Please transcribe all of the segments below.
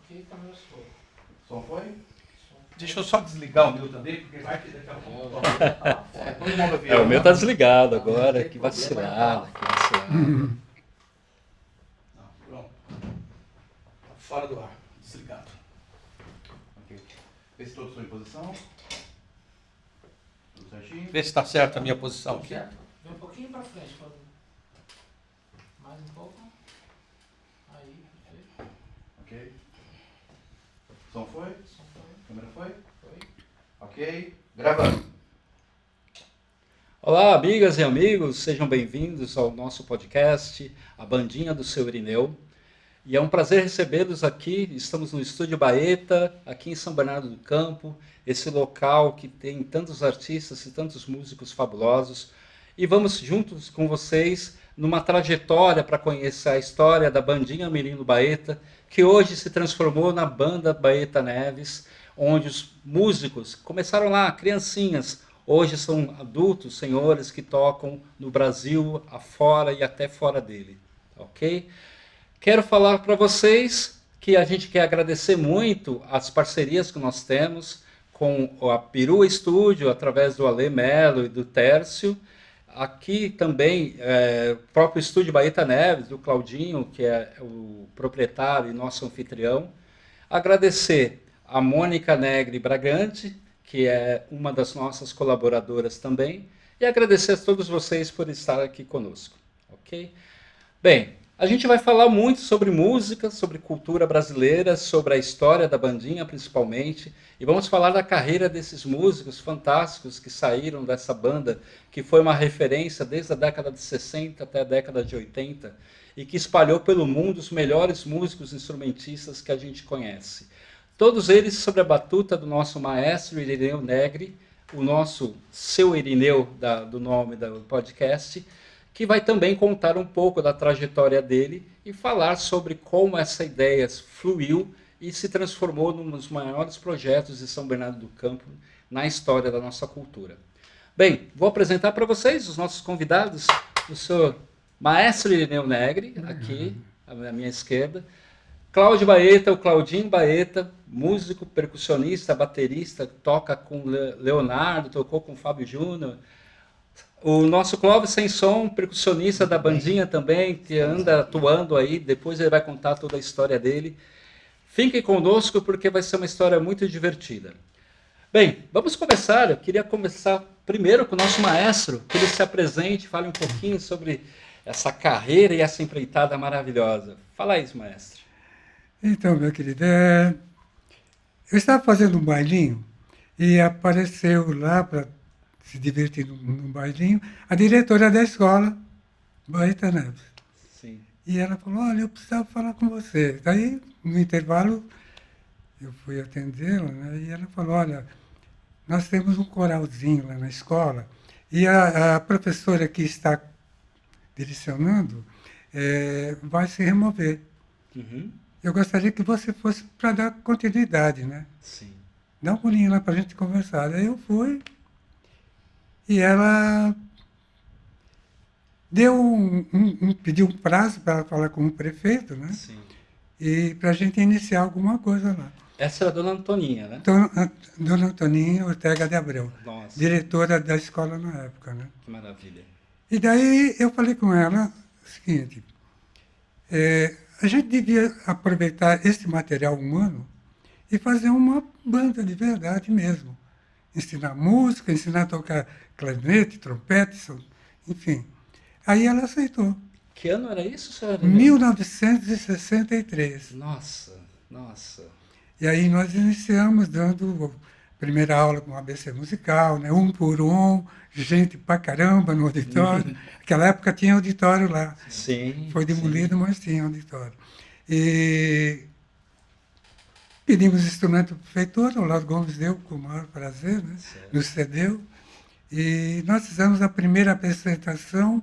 Ok, câmera sua. Som foi? Deixa eu só desligar o meu também, porque vai que daqui a pouco... O meu tá desligado agora, que vacilada, que vacilada. Não, pronto. Fora do ar, desligado. Ok. Vê se todos estão em posição. Tudo certinho? Vê se está certo a minha posição aqui. Certo? Vem um pouquinho pra frente. Mais um pouco. Aí, perfeito. Ok. Som foi? Som foi. Câmera foi? Foi. Ok. Gravando. Olá, amigas e amigos, sejam bem-vindos ao nosso podcast, A Bandinha do Seu Irineu. E é um prazer recebê-los aqui. Estamos no Estúdio Baeta, aqui em São Bernardo do Campo, esse local que tem tantos artistas e tantos músicos fabulosos. E vamos juntos com vocês numa trajetória para conhecer a história da Bandinha Menino Baeta, que hoje se transformou na Banda Baeta Neves, onde os músicos começaram lá, criancinhas, hoje são adultos, senhores que tocam no Brasil, afora e até fora dele, ok? Quero falar para vocês que a gente quer agradecer muito as parcerias que nós temos com a Peru Estúdio, através do Ale Melo e do Tércio. Aqui também, o próprio Estúdio Baeta Neves, do Claudinho, que é o proprietário e nosso anfitrião. Agradecer a Mônica Negri Bragante, que é uma das nossas colaboradoras também. E agradecer a todos vocês por estar aqui conosco, ok? Bem, a gente vai falar muito sobre música, sobre cultura brasileira, sobre a história da Bandinha principalmente, e vamos falar da carreira desses músicos fantásticos que saíram dessa banda, que foi uma referência desde a década de 60 até a década de 80, e que espalhou pelo mundo os melhores músicos instrumentistas que a gente conhece. Todos eles sob a batuta do nosso maestro Irineu Negri, o nosso Seu Irineu do nome do podcast, que vai também contar um pouco da trajetória dele e falar sobre como essa ideia fluiu e se transformou num dos maiores projetos de São Bernardo do Campo na história da nossa cultura. Bem, vou apresentar para vocês os nossos convidados, o senhor Maestro Irineu Negri, aqui à minha esquerda, Cláudio Baeta, o Claudinho Baeta, músico, percussionista, baterista, toca com Leonardo, tocou com Fábio Júnior. O nosso Clóvis Sem Som, percussionista da Bandinha também, que anda atuando aí, depois ele vai contar toda a história dele. Fiquem conosco porque vai ser uma história muito divertida. Bem, vamos começar. Eu queria começar primeiro com o nosso maestro, que ele se apresente, fale um pouquinho sobre essa carreira e essa empreitada maravilhosa. Fala isso, maestro. Então, meu querido, eu estava fazendo um bailinho e apareceu lá para se divertir num bailinho, a diretora da escola, Baeta Neves. Sim. E ela falou, olha, eu precisava falar com você. Daí, no intervalo, eu fui atendê-la, né, e ela falou, olha, nós temos um coralzinho lá na escola, e a professora que está direcionando vai se remover. Uhum. Eu gostaria que você fosse para dar continuidade, né? Sim. Dá um pulinho lá para a gente conversar. Aí eu fui, e ela pediu um prazo para falar com o prefeito, né? Sim. E para a gente iniciar alguma coisa lá. Essa era a dona Antoninha, né? Dona Antoninha Ortega de Abreu, Nossa, diretora da escola na época, né? que maravilha. E daí eu falei com ela o seguinte, a gente devia aproveitar esse material humano e fazer uma banda de verdade mesmo. Ensinar música, ensinar a tocar clarinete, trompete, enfim. Aí ela aceitou. Que ano era isso, senhora? 1963. Nossa, nossa. E aí nós iniciamos dando a primeira aula com ABC musical, né? Um por um, gente pra caramba no auditório. Naquela época tinha auditório lá. Sim. Foi demolido, mas tinha auditório. E pedimos instrumento para o prefeitura, o Lauro Gomes deu com o maior prazer, né? Nos cedeu. E nós fizemos a primeira apresentação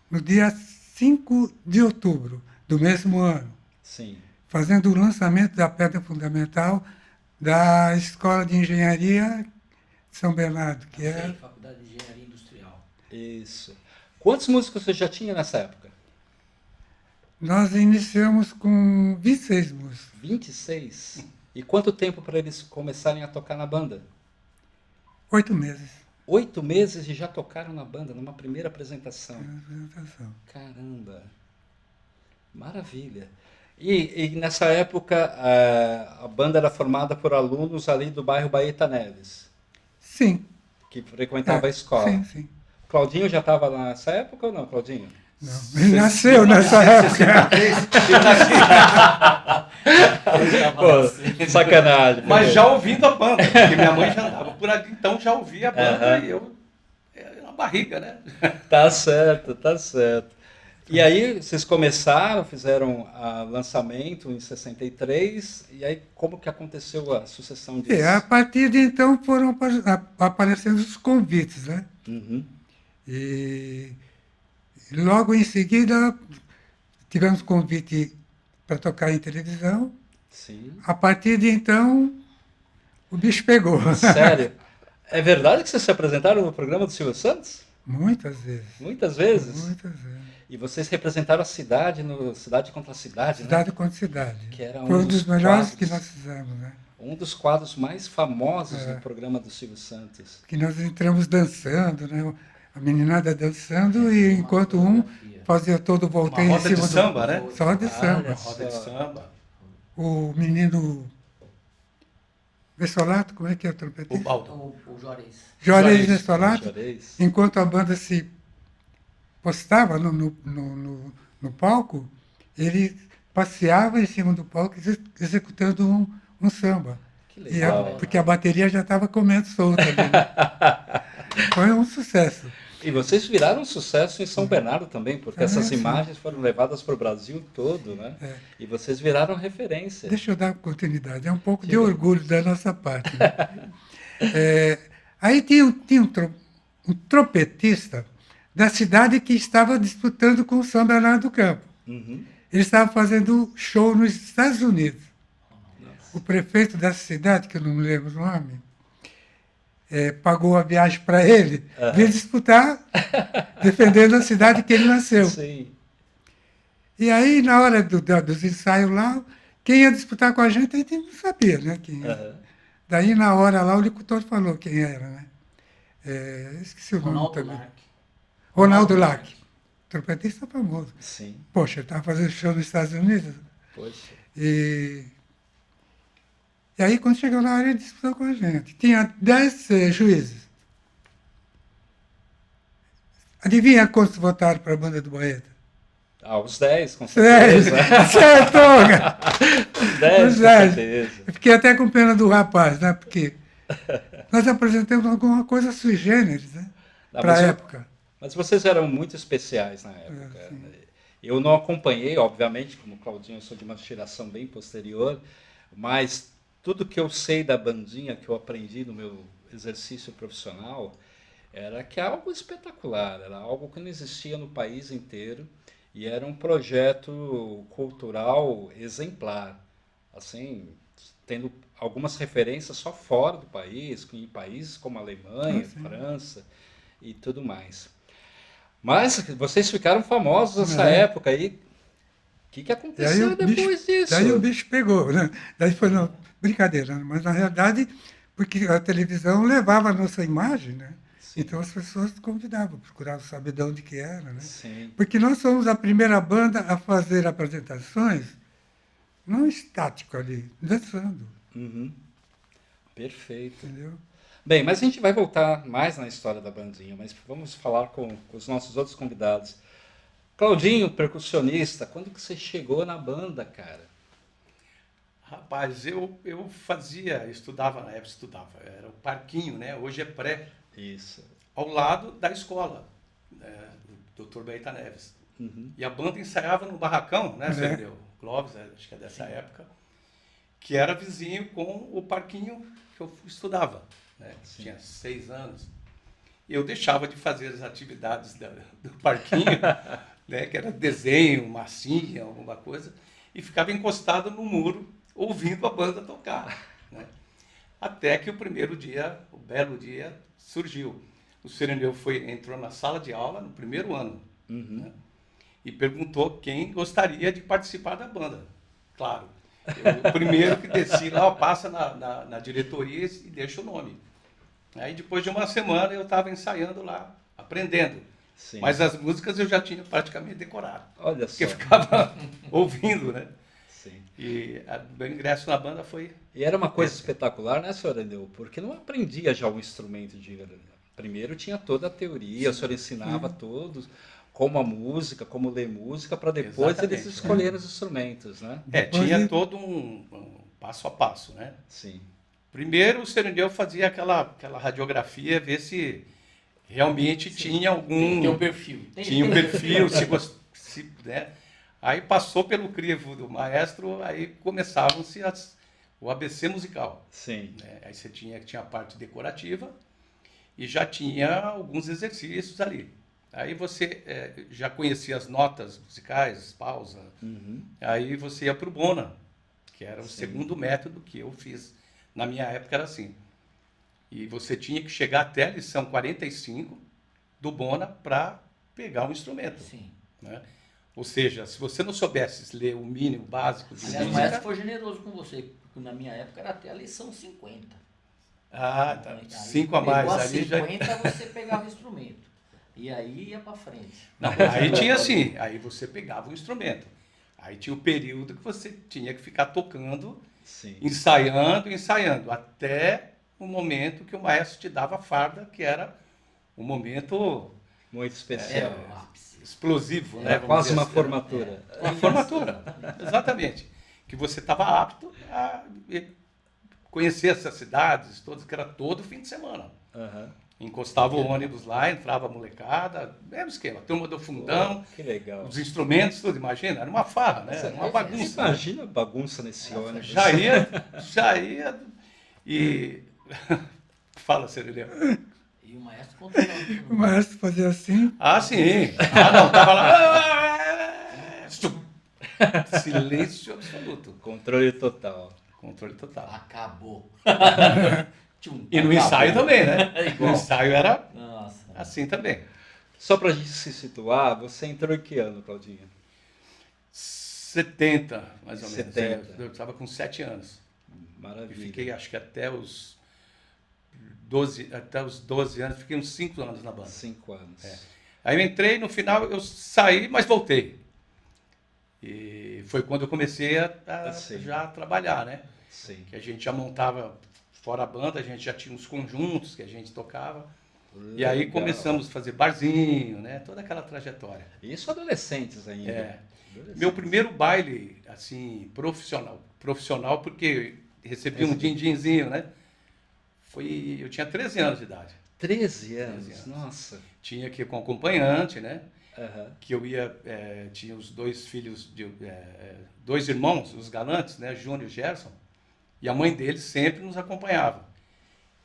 no dia 5 de outubro do mesmo ano. Sim. Fazendo o lançamento da pedra fundamental da Escola de Engenharia de São Bernardo, que é... Faculdade de Engenharia Industrial. Isso. Quantos músicos você já tinha nessa época? Nós iniciamos com 26 músicos. 26? E quanto tempo para eles começarem a tocar na banda? 8 meses 8 meses e já tocaram na banda, numa primeira apresentação. de apresentação. Caramba! Maravilha! E nessa época a banda era formada por alunos ali do bairro Baeta Neves, Sim. que frequentava a escola. Sim, sim. Claudinho já estava nessa época ou não, Claudinho? Não, ele nasceu nessa época. Pô, sacanagem. Mas já ouvindo a banda, porque minha mãe já andava por ali, então já ouvia a banda e eu na barriga, né? Tá certo, tá certo. E aí vocês começaram, fizeram o lançamento em 63, e aí como que aconteceu a sucessão disso? A partir de então foram aparecendo os convites, né? Uhum. E logo em seguida tivemos convite para tocar em televisão. Sim. A partir de então, o bicho pegou. Sério? É verdade que vocês se apresentaram no programa do Silvio Santos? Muitas vezes. Muitas vezes? Muitas vezes. E vocês representaram a cidade no Cidade contra Cidade, né? Cidade contra cidade. Que era Foi um dos melhores quadros, que nós fizemos, né? um dos quadros mais famosos do programa do Silvio Santos. Que nós entramos dançando, né? A meninada dançando e enquanto um fazia todo o Uma volteio em roda cima de samba, né? Só de samba. Olha Roda de samba. O menino Vessolato, como é que é o O trompetista? Baldo. O Juarez. Juarez Juarez. Vessolato, Juarez. enquanto a banda se postava no palco, ele passeava em cima do palco executando um samba. Que E legal. porque a bateria já estava comendo solta ali, né? Foi um sucesso. E vocês viraram um sucesso em São Bernardo também, porque essas sim. imagens foram levadas para o Brasil todo, né? É. E vocês viraram referência. Deixa eu dar continuidade, é um pouco de Diga. orgulho da nossa parte. Né? Aí tinha um trompetista da cidade que estava disputando com o São Bernardo do Campo. Uhum. Ele estava fazendo show nos Estados Unidos. O prefeito dessa cidade, que eu não me lembro o nome, pagou a viagem para ele, vir disputar, defendendo a cidade que ele nasceu. Sim. E aí, na hora dos ensaios lá, quem ia disputar com a gente não sabia, né? Quem era. Aham. Daí, na hora lá, o locutor falou quem era, né? Esqueci o nome Ronaldo também. Lark. Ronaldo Lack, trompetista famoso. Sim. Poxa, ele estava fazendo show nos Estados Unidos. Poxa. E aí, quando chegou na hora, ele disputou com a gente. Tinha 10 juízes. Adivinha quantos votaram para a banda do Baeta? Ah, os 10, com 10! certeza. Acertou, cara! Os 10, Os com 10. certeza. Eu fiquei até com pena do rapaz, né? Porque nós apresentamos alguma coisa sui generis, né? Ah, Para a mas época. Mas vocês eram muito especiais na época. sim. Eu não acompanhei, obviamente, como Claudinho, eu sou de uma geração bem posterior, mas tudo que eu sei da bandinha, que eu aprendi no meu exercício profissional, era que é algo espetacular, era algo que não existia no país inteiro e era um projeto cultural exemplar, assim, tendo algumas referências só fora do país, em países como a Alemanha, França e tudo mais. Mas vocês ficaram famosos nessa época aí. O que aconteceu depois disso? Daí o bicho pegou, né? Daí foi, não, brincadeira, né? Mas na realidade, porque a televisão levava a nossa imagem, né? Sim. Então as pessoas convidavam, procuravam saber de onde que era, né? Sim. Porque nós somos a primeira banda a fazer apresentações não estático ali, dançando, Uhum. Perfeito. entendeu? Bem, mas a gente vai voltar mais na história da bandinha, mas vamos falar com os nossos outros convidados. Claudinho, percussionista, quando que você chegou na banda, cara? Rapaz, eu estudava na época, era o Parquinho, né? Hoje é pré, Isso. ao lado da escola, né? Do Dr. Baeta Neves. Uhum. E a banda ensaiava no barracão, né? Você entendeu? Clóvis, acho que é dessa época, que era vizinho com o Parquinho que eu estudava, né? Tinha 6 anos. E eu deixava de fazer as atividades do Parquinho, né? Que era desenho, massinha, alguma coisa, e ficava encostado no muro, ouvindo a banda tocar, né? Até que o primeiro dia, o belo dia, surgiu. O Sirineu entrou na sala de aula no primeiro ano, Uhum. né? e perguntou quem gostaria de participar da banda. Claro, eu, o primeiro que desci lá, ó, passa na diretoria e deixa o nome. Aí depois de uma semana eu estava ensaiando lá, aprendendo. Sim. Mas as músicas eu já tinha praticamente decorado. Olha Porque só. eu ficava ouvindo, né? Sim. E meu ingresso na banda foi... E era uma coisa espetacular, né, senhor Irineu? Porque não aprendia já o instrumento de... Primeiro tinha toda a teoria, o senhor ensinava todos, como a música, como ler música, para depois Exatamente, eles escolherem os instrumentos, né? Depois tinha de- todo um passo a passo, né? Sim. Primeiro o Serendeu fazia aquela radiografia, ver se realmente tinha algum... Tem um perfil. Tinha um perfil, né? Aí passou pelo crivo do maestro, aí começavam-se o ABC musical. Sim. Né? Aí você tinha a parte decorativa e já tinha alguns exercícios ali. Aí você já conhecia as notas musicais, pausa. Uhum. Aí você ia para o Bona, que era o Sim. segundo método que eu fiz. Na minha época era assim. E você tinha que chegar até a lição 45 do Bona para pegar um instrumento. Sim. Né? Ou seja, se você não soubesse ler o mínimo básico de Aliás, o música... maestro foi generoso com você, porque na minha época era até a lição 50. Ah, tá. Aí, 5 a mais. pegou a Ali já... 50, você pegava o instrumento. E aí ia para frente. Não, aí tinha assim, aí você pegava o instrumento. Aí tinha o período que você tinha que ficar tocando, Sim. ensaiando, até o momento que o maestro te dava a farda, que era um momento Muito Era especial. o ápice. explosivo, né? Era vamos quase dizer uma assim. formatura. Uma formatura, exatamente. Que você estava apto a conhecer essas cidades, todas, que era todo fim de semana. Aham. Encostava o ônibus lá, entrava a molecada, mesmo esquema, turma do fundão, Que legal. os instrumentos, tudo, imagina, era uma farra, né? Era uma bagunça. Né? Imagina a bagunça nesse ônibus. Já ia e... Fala, Serileu. E o maestro controlava todo O mundo. maestro fazia assim, Ah, sim. Ah, não, tava lá... Silêncio absoluto. Controle total. Controle total. Acabou. Tchum, E no acabou. ensaio também, né? É igual. No ensaio era Nossa. assim também. Só para a gente se situar, você entrou em que ano, Claudinho? 70, mais ou menos. 70. Eu estava com 7 anos. E Maravilha. fiquei, acho que até os 12 anos, fiquei uns 5 anos na banda. 5 anos. É. Aí eu entrei, no final eu saí, mas voltei. E foi quando eu comecei Sim. já a trabalhar, né? Sim. Que a gente já montava, fora a banda, a gente já tinha uns conjuntos que a gente tocava. E aí Legal. começamos a fazer barzinho, né? Toda aquela trajetória. Isso adolescentes ainda. É. Adolescentes. Meu primeiro baile, assim, profissional porque recebi um din-dinzinho, né? Eu tinha 13 anos de idade. 13 anos, 13 anos. nossa. Tinha que ir com acompanhante, né? Aham. Que eu ia, tinha os 2 filhos, 2 irmãos, os galantes, né? Júnior e Gerson. E a mãe deles sempre nos acompanhava.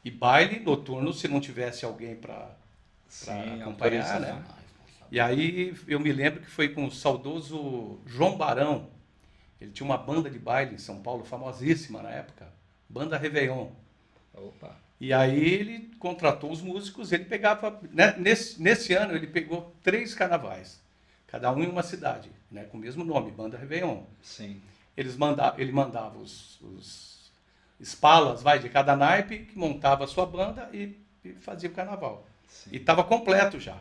E baile noturno, se não tivesse alguém para Sim, acompanhar, autorização. né? Ah, responsável. E aí eu me lembro que foi com o saudoso João Barão. Ele tinha uma banda de baile em São Paulo, famosíssima na época, Banda Réveillon. Opa. E aí ele contratou os músicos, ele pegava, né, nesse ano ele pegou 3 carnavais, cada um em uma cidade, né, com o mesmo nome, Banda Réveillon. Sim. Ele mandava os espalas, de cada naipe, que montava a sua banda e fazia o carnaval. Sim. E estava completo já.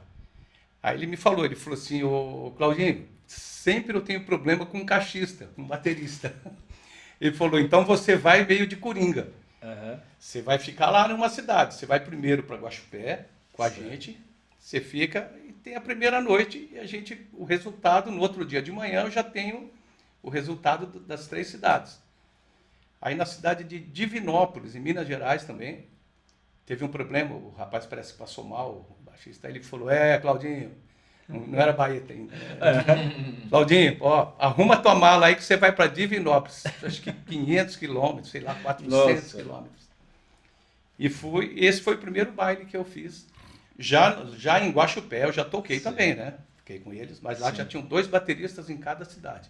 Aí ele falou assim, ô Claudinho, sempre eu tenho problema com um caixista, com um baterista. Ele falou, então você vai meio de coringa. Aham. Você vai ficar lá numa cidade. Você vai primeiro para Guaxupé com a gente, você fica e tem a primeira noite e o resultado, no outro dia de manhã, eu já tenho o resultado das 3 cidades. Aí na cidade de Divinópolis, em Minas Gerais também, teve um problema, o rapaz parece que passou mal, o baixista, aí ele falou, Claudinho, não era Baeta ainda. Claudinho, ó, arruma tua mala aí que você vai para Divinópolis, acho que 500 quilômetros, sei lá, 400 Nossa. quilômetros. E esse foi o primeiro baile que eu fiz. Já em Guaxupé, eu já toquei Sim. também, né? Fiquei com eles, mas lá Sim. já tinham 2 bateristas em cada cidade.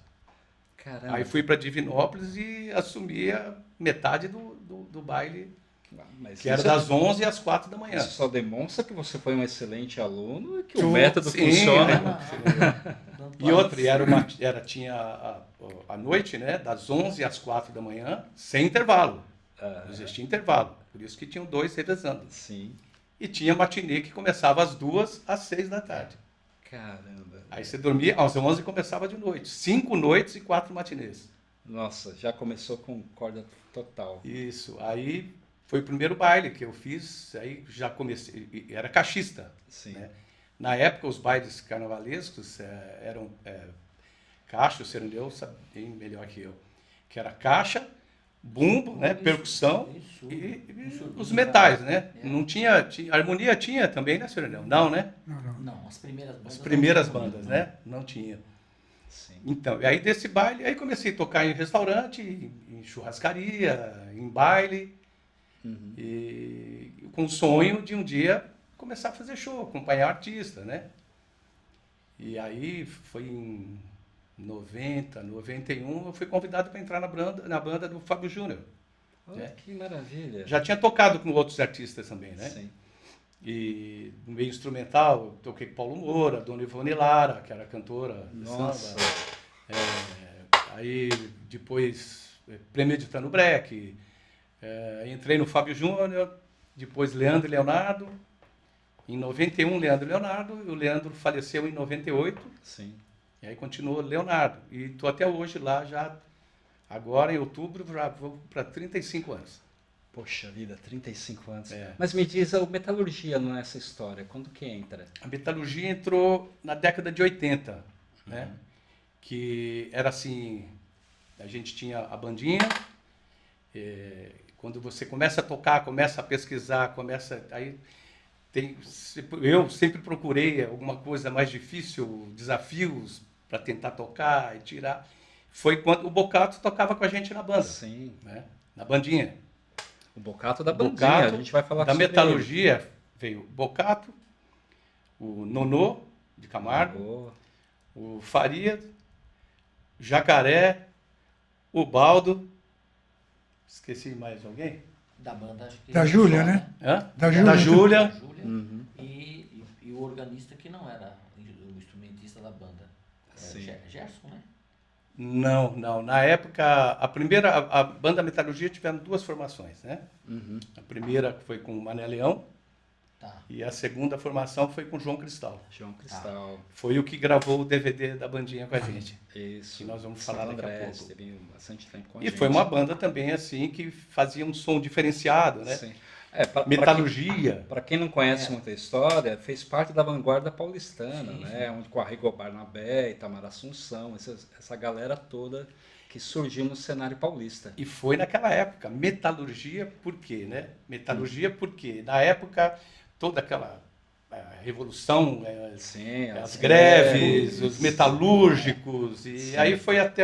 Caramba. Aí fui para Divinópolis e assumia metade do baile Mas que era isso, das 11 às 4 da manhã. isso só demonstra que você foi um excelente aluno e que o Tu- método sim, funciona. E outra, tinha a noite, né, das 11 às 4 da manhã, sem intervalo. Não existia intervalo. Por isso que tinham 2 revezando. Sim. E tinha matinê que começava às 2 às 6 da tarde. Caramba. Aí você dormia, às 11 começava de noite. 5 noites e 4 matinês. Nossa, já começou com corda total. Isso. Aí foi o primeiro baile que eu fiz, aí já comecei, era caixista. Sim. Né? Na época, os bailes carnavalescos eram caixa, o Serendeu sabe bem melhor que eu, que era caixa, bumbo, né, percussão e os metais, né? Não tinha, harmonia tinha também, né, Serendeu? Não, né? Não, as primeiras bandas. As primeiras não tinham, bandas, né? Não tinha. Sim. Então, e aí desse baile, aí comecei a tocar em restaurante, em churrascaria, em baile, e com o sonho de um dia começar a fazer show, acompanhar artista, né? E aí foi em 90, 91, eu fui convidado para entrar na banda do Fábio Júnior. Olha que maravilha. Já tinha tocado com outros artistas também, né? Sim. E no meio instrumental, eu toquei com Paulo Moura, Dona Ivone Lara, que era cantora de Nossa. samba. Aí depois Premeditando Break, entrei no Fábio Júnior, depois Leandro e Leonardo. Em 91, Leandro e Leonardo, e o Leandro faleceu em 98, Sim. e aí continuou Leonardo. E estou até hoje lá, já agora em outubro, já vou para 35 anos. Poxa vida, 35 anos. É. Mas me diz, a metalurgia não é essa história, quando que entra? A metalurgia entrou na década de 80, né? Que era assim, a gente tinha a bandinha, quando você começa a tocar, começa a pesquisar, eu sempre procurei alguma coisa mais difícil, desafios para tentar tocar e tirar. Foi quando o Bocato tocava com a gente na banda, Sim. né? Na bandinha. O Bocato da bandinha, Bocato, a gente vai falar da sobre metalurgia veio o Bocato, o Nonô de Camargo, Boa. o Faria, Jacaré, o Baldo. Esqueci mais alguém? Da banda, acho que Da Júlia, né? Hã? Da Da Júlia. Júlia. Uhum. E o organista que não era o instrumentista da banda. Sim. Gerson, né? Não. Na época, a banda Metalurgia tiveram 2 formações, né? Uhum. A primeira foi com o Mané Leão Tá. e a segunda formação foi com o João Cristal. João Cristal. Foi o que gravou o DVD da bandinha com a gente. Isso. Que nós vamos Santo falar daqui a André, pouco. esteve bastante tempo com a E gente. foi uma banda também assim que fazia um som diferenciado, né? Sim. Metalurgia. Para quem não conhece muita história, fez parte da vanguarda paulistana, Sim, né? Onde com Arrigo Barnabé, Itamar Assunção, essa galera toda que surgiu no cenário paulista. E foi naquela época. Metalurgia, por quê, né? Metalurgia porque na época toda aquela revolução, Sim, as greves, os metalúrgicos, e Sim. aí foi até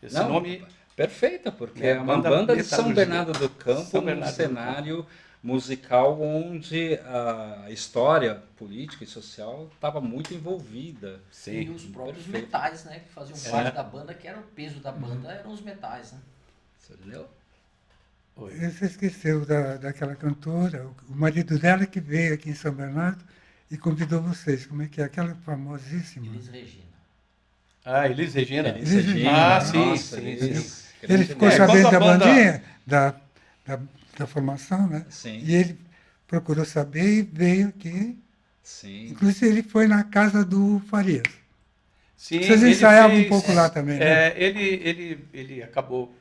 esse Não, nome... perfeita, porque É, é uma banda banda de São metalurgia. Bernardo do Campo, São num Bernardo do cenário musical onde a história política e social estava muito envolvida. E Sim, os próprios perfeito. metais, né? Que faziam parte da banda, que era o peso da banda, eram os metais, né? Você entendeu? Oi. Você esqueceu daquela cantora, o marido dela que veio aqui em São Bernardo e convidou vocês. Como é que é? Aquela famosíssima. Elis Regina. Elis Regina. Elis Regina, Ah, sim, nossa, sim, Elis. sim. Ele Grande ficou mulher. quando sabendo a da banda- bandinha, da formação, né? Sim. E ele procurou saber e veio aqui. Sim. Inclusive, ele foi na casa do Farias. Sim, Vocês ele ensaiavam fez- um pouco lá também, né? Ele acabou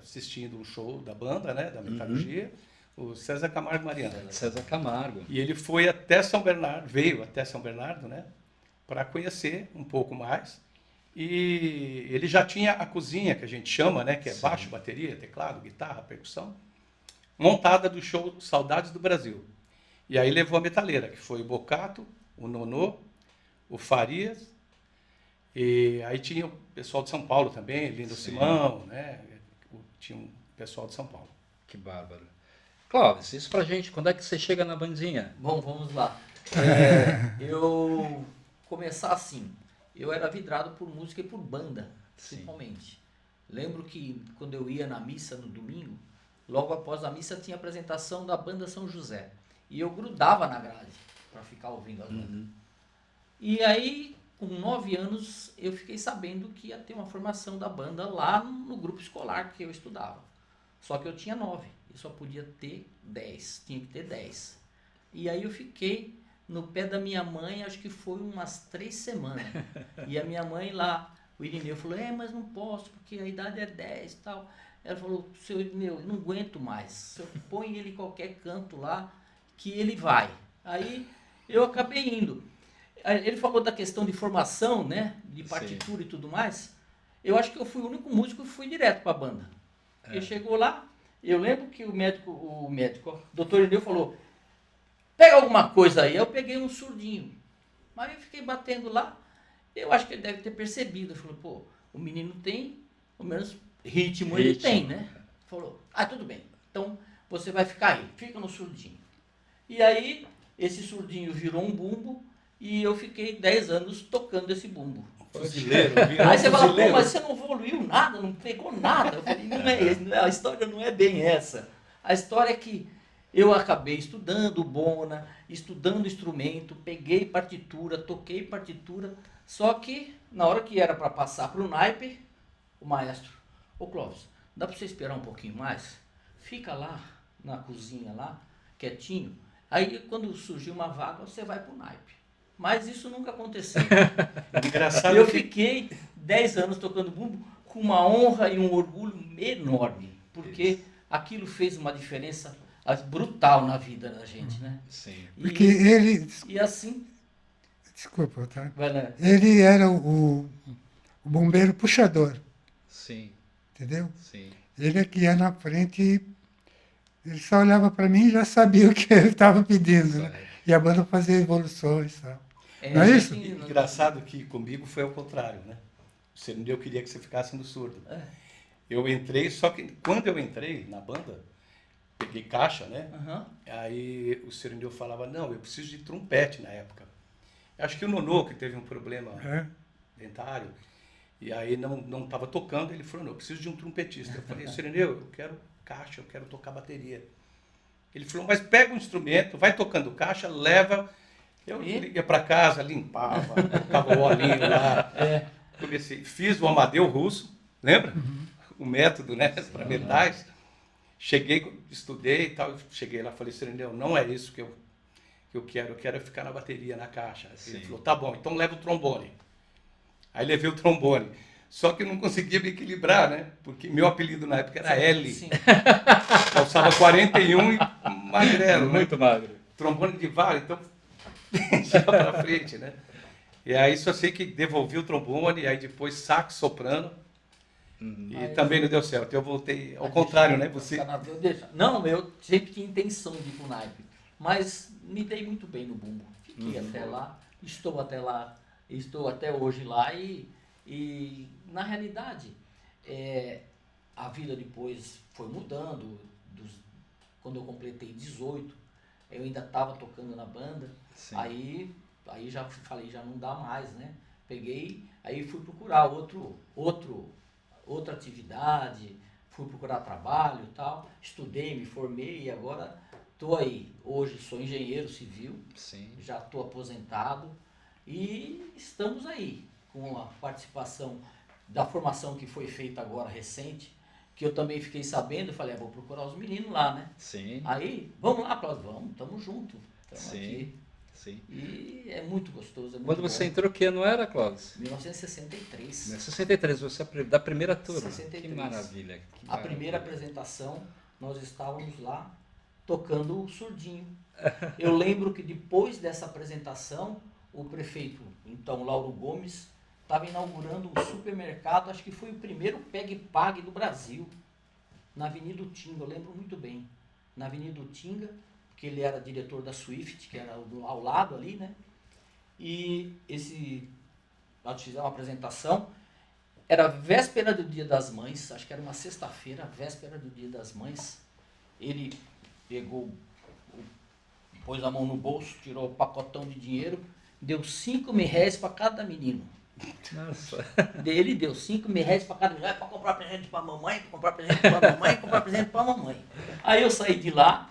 assistindo um show da banda, né, da Metalurgia, o César Camargo Mariano. César Camargo. E ele foi até São Bernardo, veio até São Bernardo, né, para conhecer um pouco mais. E ele já tinha a cozinha, que a gente chama, né, que é Sim. baixo, bateria, teclado, guitarra, percussão, montada do show Saudades do Brasil. E aí levou a metaleira, que foi o Bocato, o Nonô, o Farias, e aí tinha o pessoal de São Paulo também, Lindo Sim. Simão, né, tinha um pessoal de São Paulo. Que bárbaro. Clóvis, isso pra gente, quando é que você chega na bandinha? Bom, vamos lá. Eu começar assim. Eu era vidrado por música e por banda, principalmente. Lembro que quando eu ia na missa no domingo, logo após a missa tinha a apresentação da banda São José. E eu grudava na grade para ficar ouvindo a banda. E aí, com 9 anos, eu fiquei sabendo que ia ter uma formação da banda lá no grupo escolar que eu estudava. Só que eu tinha 9, eu só podia ter 10, tinha que ter 10. E aí eu fiquei no pé da minha mãe, acho que foi umas 3 semanas. E a minha mãe lá, o Irineu falou, mas não posso, porque a idade é 10 e tal. Ela falou, seu Irineu, eu não aguento mais, eu põe ele em qualquer canto lá, que ele vai. Aí eu acabei indo. Ele falou da questão de formação, né, de partitura e tudo mais. Eu acho que eu fui o único músico que fui direto para a banda. Porque chegou lá, eu lembro que o doutor Irineu falou, pega alguma coisa aí. Eu peguei um surdinho. Mas eu fiquei batendo lá. Eu acho que ele deve ter percebido. Ele falou, pô, o menino tem, pelo menos ritmo ele tem, né? Falou, tudo bem. Então você vai ficar aí, fica no surdinho. E aí, esse surdinho virou um bumbo e eu fiquei 10 anos tocando esse bumbo. Fuzileiro, Aí você fala, pô, mas você não evoluiu nada, não pegou nada. Eu falei, a história não é bem essa. A história é que eu acabei estudando bona, estudando instrumento, peguei partitura, toquei partitura, só que na hora que era para passar para o naipe, o maestro, ô Clóvis, dá para você esperar um pouquinho mais? Fica lá na cozinha lá, quietinho, aí quando surgir uma vaga você vai para o naipe. Mas isso nunca aconteceu. Engraçado. Eu fiquei 10 anos tocando bumbo com uma honra e um orgulho enorme, porque aquilo fez uma diferença brutal na vida da gente, né? Sim. Porque ele... E assim... Desculpa, tá? Vai lá. Ele era o bombeiro puxador, Sim, entendeu? sim. Ele é que ia na frente e ele só olhava para mim e já sabia o que eu estava pedindo, né? E a banda fazia evoluções e tal. Não é isso? Engraçado que comigo foi ao contrário, né? Você não eu queria que você ficasse no surdo. Eu entrei, só que quando eu entrei na banda, peguei caixa, né? Aí o Serendeu falava, não, eu preciso de trompete na época. Acho que o Nonô, que teve um problema dentário, e aí não estava tocando, ele falou, não, eu preciso de um trompetista. Eu falei, Serendeu, eu quero caixa, eu quero tocar bateria. Ele falou, mas pega um instrumento, vai tocando caixa, leva. Eu ia para casa, limpava, colocava o olhinho lá. Comecei, fiz o Amadeu Russo, lembra? O método, né, para metais. Cheguei, estudei e tal, cheguei lá, falei, Serendeu, não é isso que eu quero ficar na bateria, na caixa. Ele falou, tá bom, então leva o trombone. Aí levei o trombone. Só que eu não conseguia me equilibrar, né? Porque meu apelido na época era L. Sim. Calçava 41 e magrelo, né? Muito magro. Trombone de vara, então ia para frente, né? E aí só sei que devolvi o trombone, e aí depois sax, soprano, e também não deu certo. Eu voltei ao contrário, né? Você... Não, eu sempre tinha intenção de ir pro naipe, mas me dei muito bem no bumbo. Fiquei até lá, estou até hoje lá e na realidade, a vida depois foi mudando. Quando eu completei 18, eu ainda estava tocando na banda. Aí já falei, já não dá mais, né? Peguei, aí fui procurar outra atividade, fui procurar trabalho e tal, estudei, me formei e agora estou aí. Hoje sou engenheiro civil, já estou aposentado e estamos aí com a participação da formação que foi feita agora recente, que eu também fiquei sabendo, falei, vou procurar os meninos lá, né? Sim. Aí, vamos lá, Cláudio, vamos, estamos juntos. Sim. Sim. E é muito gostoso. É muito Quando você bom. entrou, que ano era, Clóvis? 1963. 63, você é da primeira turma. 63. Que maravilha. A primeira apresentação, nós estávamos lá tocando o surdinho. Eu lembro que depois dessa apresentação, o prefeito, então Lauro Gomes, estava inaugurando um supermercado, acho que foi o primeiro Peg Pag do Brasil, na Avenida Utinga, eu lembro muito bem. Na Avenida Utinga, porque ele era diretor da Swift, que era ao lado ali, né? E nós fizemos uma apresentação, era véspera do Dia das Mães, acho que era uma sexta-feira, véspera do Dia das Mães. Ele pegou, pôs a mão no bolso, tirou o pacotão de dinheiro, deu 5 mil reais para cada menino. Nossa. Ele deu 5 mil reais para cada mulher para comprar presente para mamãe, para comprar presente para mamãe, comprar presente para mamãe. Aí eu saí de lá,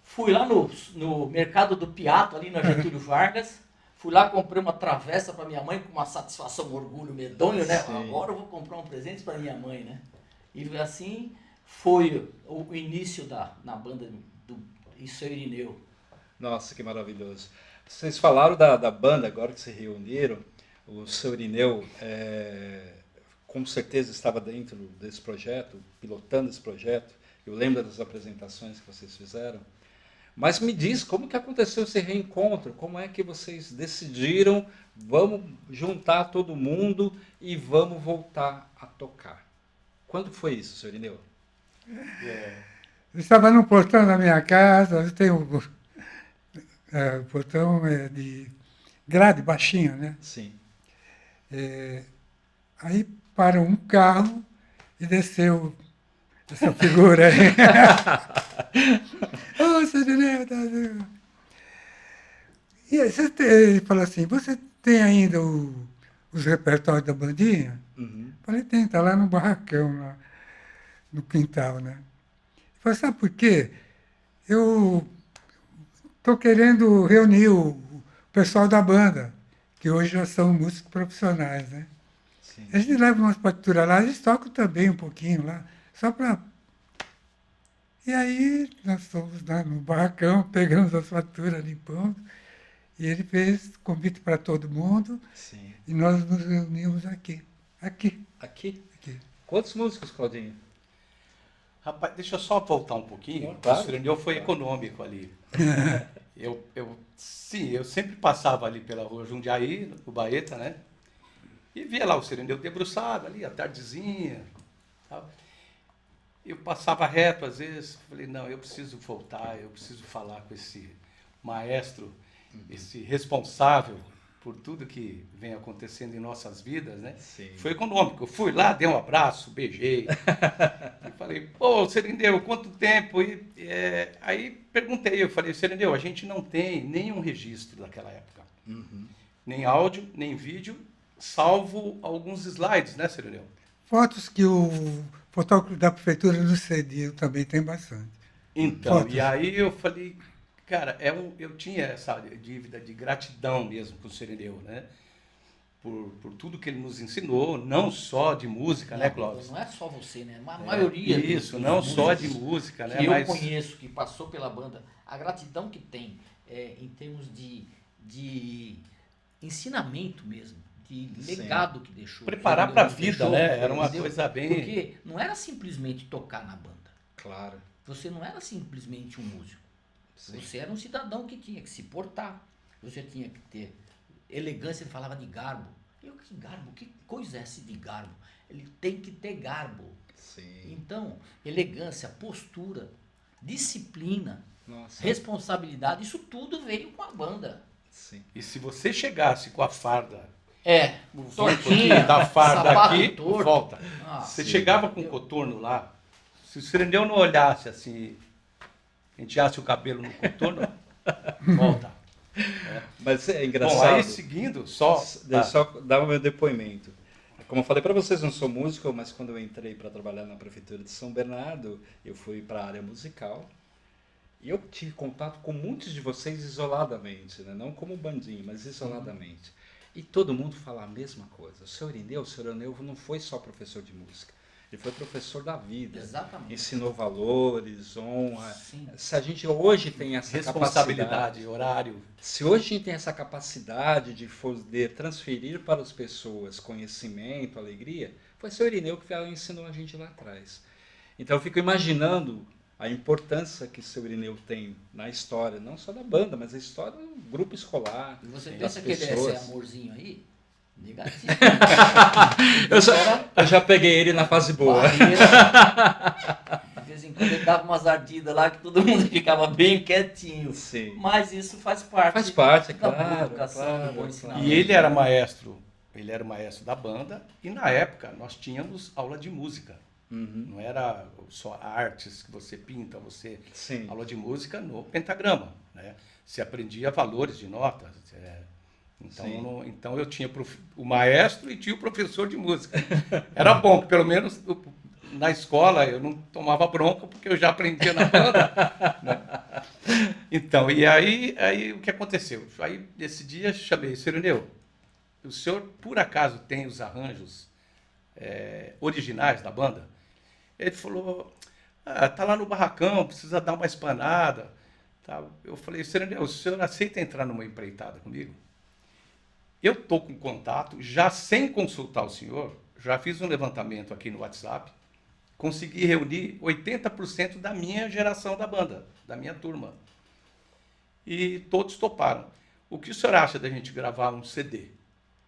fui lá no mercado do Piatto, ali na Getúlio Vargas, fui lá, comprei uma travessa para minha mãe com uma satisfação, um orgulho medonho, né? Sim. Agora eu vou comprar um presente para minha mãe, né? E assim foi o início na banda do Seu Irineu. Nossa, que maravilhoso. Vocês falaram da banda, agora que se reuniram, o Seu Irineu, com certeza estava dentro desse projeto, pilotando esse projeto. Eu lembro das apresentações que vocês fizeram. Mas me diz, como que aconteceu esse reencontro? Como é que vocês decidiram, vamos juntar todo mundo e vamos voltar a tocar? Quando foi isso, Seu Irineu? Eu estava no portão da minha casa, eu tenho o portão de grade baixinho, né? Sim. Aí parou um carro e desceu essa figura aí. Ô, Irineu, e aí ele falou assim, você tem ainda os repertórios da bandinha? Uhum. Falei, tem, está lá no barracão, lá no quintal, né? Ele falou, sabe por quê? Eu estou querendo reunir o pessoal da banda, que hoje já são músicos profissionais, né? Sim. A gente leva umas partituras lá, eles tocam também um pouquinho lá, só para... E aí nós fomos lá no barracão, pegamos as partituras, limpamos, e ele fez convite para todo mundo, Sim. e nós nos reunimos aqui. Aqui. Aqui? Aqui. Quantos músicos, Claudinho? Rapaz, deixa eu só voltar um pouquinho. Claro. O Seu Irineu foi econômico ali. Sim, eu sempre passava ali pela rua Jundiaí, no Baeta, né? E via lá o Seu Irineu debruçado ali, à tardezinha. Tal. Eu passava reto às vezes, falei, não, eu preciso voltar, eu preciso falar com esse maestro, esse responsável por tudo que vem acontecendo em nossas vidas, né? Sim. Foi econômico. Eu fui lá, dei um abraço, beijei. E falei, pô, Seu Irineu, quanto tempo? Aí perguntei, eu falei, Seu Irineu, a gente não tem nenhum registro daquela época. Uhum. Nem áudio, nem vídeo, salvo alguns slides, né, Seu Irineu? Fotos que o fotógrafo da prefeitura nos cedia, também tem bastante. Então, Fotos. e aí eu falei, cara, eu tinha essa dívida de gratidão mesmo com o Seu Irineu, né? Por tudo que ele nos ensinou, não só de música, né, Clóvis? Não é só você, né? A maioria Isso, dos não só de músicos música, né? que eu Mas conheço, que passou pela banda, a gratidão que tem em termos de ensinamento mesmo, de legado que deixou. preparar que para a nos vida, deixou, né? Era uma entendeu? coisa bem... Porque não era simplesmente tocar na banda. Claro. Você não era simplesmente um músico. Sim. Você era um cidadão que tinha que se portar. Você tinha que ter elegância, ele falava de garbo. Que garbo? Que coisa é essa de garbo? Ele tem que ter garbo. Sim. Então, elegância, postura, disciplina, Nossa. responsabilidade, isso tudo veio com a banda. Sim. E se você chegasse com a farda, Tortinha, da farda sapato aqui, torto. volta. Ah, Você sim, chegava com o entendeu? coturno lá, se o Seu Irineu não olhasse assim, penteasse o cabelo no coturno, volta. Mas é Bom, engraçado. aí seguindo, só... Deixa eu só dar o meu depoimento. Como eu falei para vocês, não sou músico, mas quando eu entrei para trabalhar na prefeitura de São Bernardo, eu fui para a área musical. E eu tive contato com muitos de vocês isoladamente, né? Não como bandinho, mas isoladamente. E todo mundo fala a mesma coisa. O Seu Irineu não foi só professor de música. Ele foi professor da vida. Exatamente. Ensinou valores, honra. Sim. Se a gente hoje tem essa responsabilidade, capacidade, horário. se hoje a gente tem essa capacidade de poder transferir para as pessoas conhecimento, alegria, foi o Seu Irineu que ensinou a gente lá atrás. Então eu fico imaginando a importância que o Seu Irineu tem na história, não só da banda, mas a história do grupo escolar. E você das pensa que ele é pessoas. esse amorzinho aí? Negativo. Eu já peguei ele na fase boa. Barreira. De vez em quando ele dava umas ardidas lá que todo mundo ficava bem quietinho. Sim. Mas isso faz parte. Faz parte, é da boa claro, educação, claro, do bom claro. ensinamento. E ele era maestro da banda, e na época nós tínhamos aula de música. Uhum. Não era só artes que você pinta, você... Sim. Aula de música no pentagrama, né? Se aprendia valores de notas, Então, então eu tinha o maestro e tinha o professor de música. Era bom, que pelo menos na escola eu não tomava bronca, porque eu já aprendia na banda. Né? Então, e aí o que aconteceu? Aí, nesse dia, chamei, Sr. Irineu, o senhor, por acaso, tem os arranjos originais da banda? Ele falou, tá lá no barracão, precisa dar uma espanada. Tá? Eu falei, Sr. Irineu, o senhor aceita entrar numa empreitada comigo? Eu estou com contato, já sem consultar o senhor, já fiz um levantamento aqui no WhatsApp, consegui reunir 80% da minha geração da banda, da minha turma. E todos toparam. O que o senhor acha da gente gravar um CD?